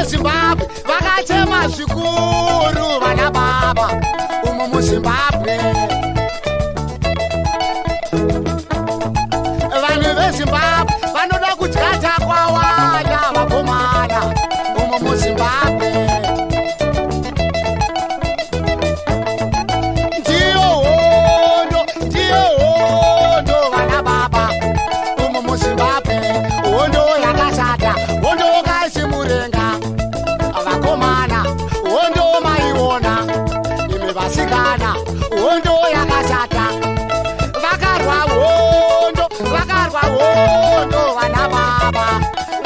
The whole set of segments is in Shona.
Zimbabwe vakachema zvikuru vana baba umo muZimbabwe. Vanhu veZimbabwe vanoda kudya takwawanda vakomana umo muZimbabwe. Ndiyo hondo vana baba umo muZimbabwe. Hondo yakashata, hondo kaisimurenga vakomana, hondo maiona imi vasikana, hondo yakashata. Vakarwa hondo vana baba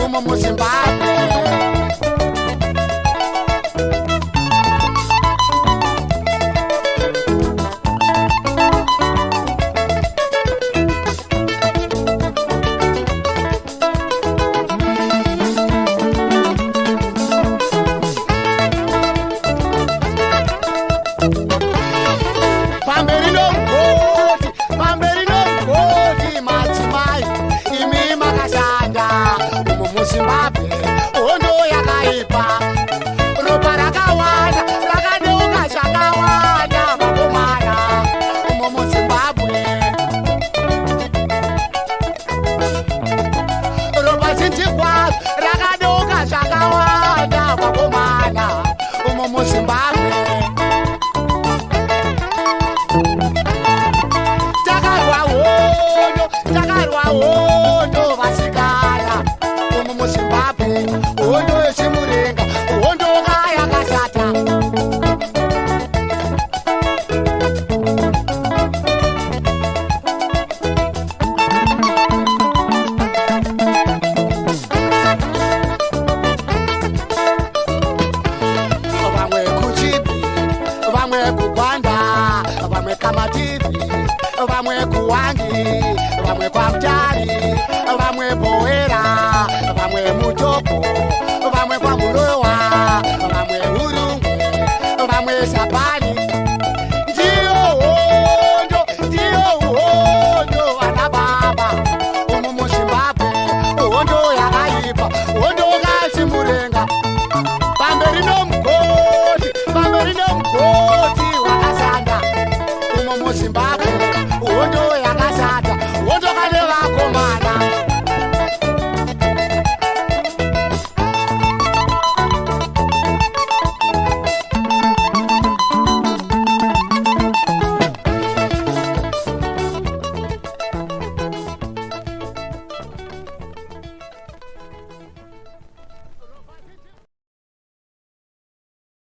umo muZimbabwe. Pamberi nomugodi madzimai imi makashanda umo muZimbabwe. Hondo yakaipa, ropa rakawanda rakadeuka zvakawanda vakomana umo muZimbabwe. Ropa zhinji kwazvo rakadeuka zvakawanda vakomana umo muZimbabwe. Takarwa hondo vasikana umo muZimbabwe. Hondo yechimurenga, hondo yakashata. Vamwe kuchipi, vamwe kugwanda, vamwe kamativi, vamwe kuwangi, vamwe kwaMutari, vamwe Bhoera, vamwe Mutoko, vamwe kwaMulowa, vamwe Urungwe, vamwe Shabai.